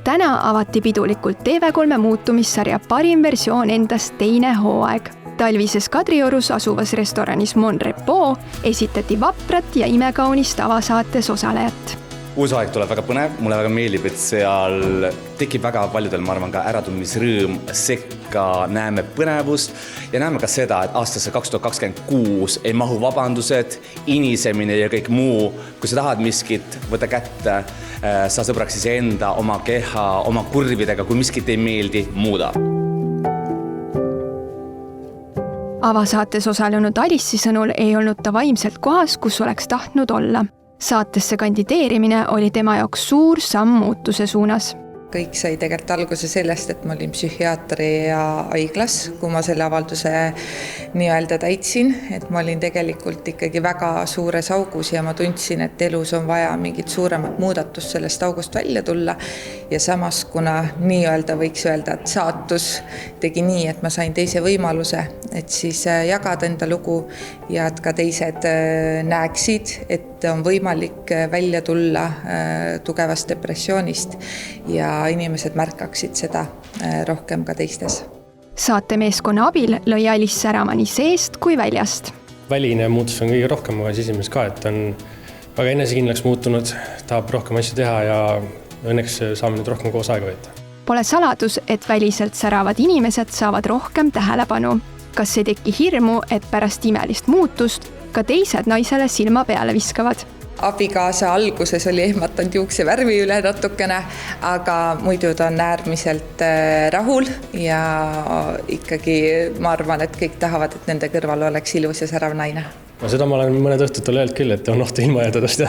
Täna avati pidulikult TV3 muutumissarja Parim versioon endast teine hooaeg. Talvises Kadriorus asuvas restoranis Mon Repos esitati vaprat ja imekaunist avasaates osalejat. Uus aeg tuleb väga põnev, mulle väga meeldib, et seal tekib väga paljudel, ma arvan, ka äratundmisrõõm, sekka näeme põnevust ja näeme ka seda, et aastasse 2026 ei mahu vabandused, inisemine ja kõik muu. Kui sa tahad miskit, võta kätte, sa sõbraks enda, oma keha, oma kurvidega, kui miskit ei meeldi, muuda. Avasaates osalenud Alissi sõnul ei olnud ta vaimselt kohas, kus oleks tahtnud olla. Saatesse kandideerimine oli tema jaoks suur samm muutuse suunas. Kõik sai tegelikult alguse sellest, et ma olin psühhiaatri ja haiglas, kui ma selle avalduse nii-öelda täitsin, et ma olin tegelikult ikkagi väga suures augus ja ma tundsin, et elus on vaja mingit suuremat muudatust sellest august välja tulla. Ja samas, kuna nii-öelda võiks öelda, et saatus tegi nii, et ma sain teise võimaluse, et siis jagada enda lugu ja et ka teised näeksid, et on võimalik välja tulla tugevast depressioonist ja inimesed märkaksid seda rohkem ka teistes. Saatemeeskonna abil lõi Alice särama nii seest kui väljast. Väline muutus on kõige rohkem, aga sisimees ka, et on väga enesekindlaks muutunud, tahab rohkem asju teha ja õnneks saame nüüd rohkem koos aega võtta. Pole saladus, et väliselt säravad inimesed saavad rohkem tähelepanu. Kas ei teki hirmu, et pärast imelist muutust ka teised naisele silma peale viskavad? Abikaasa alguses oli ehmatanud juukse värvi üle natukene, aga muidu ta on äärmiselt rahul ja ikkagi ma arvan, et kõik tahavad, et nende kõrval oleks ilus ja särav naine. Seda ma olen mõned õhtutul öelnud küll, et on ohtu ilma jäädadest.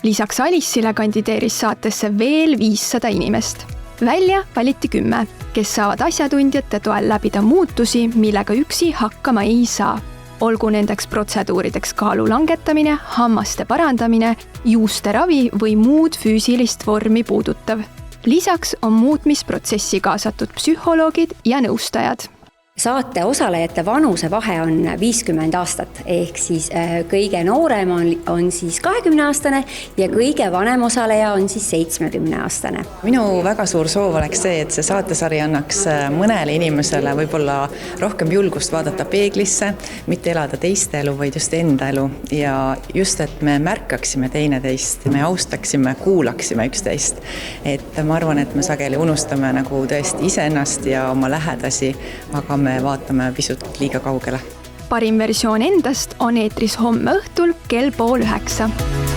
Lisaks Alicele kandideeris saatesse veel 500 inimest. Välja valiti 10, kes saavad asjatundjate toel läbida muutusi, millega üksi hakkama ei saa. Olgu nendeks protseduurideks kaalu langetamine, hammaste parandamine, juuste ravi või muud füüsilist vormi puudutav. Lisaks on muutmisprotsessi kaasatud psühholoogid ja nõustajad. Saate osalejate vanuse vahe on 50 aastat, ehk siis kõige noorem on siis 20-aastane ja kõige vanem osaleja on siis 70-aastane. Minu väga suur soov oleks see, et see saatesari annaks mõnele inimesele võib-olla rohkem julgust vaadata peeglisse, mitte elada teiste elu, vaid just enda elu. Ja just, et me märkaksime teineteist, me austaksime, kuulaksime üksteist. Et ma arvan, et me sageli unustame nagu tõesti iseennast ja oma lähedasi, aga me vaatame pisut liiga kaugele. Parim versioon endast on eetris homme õhtul kell 8:30.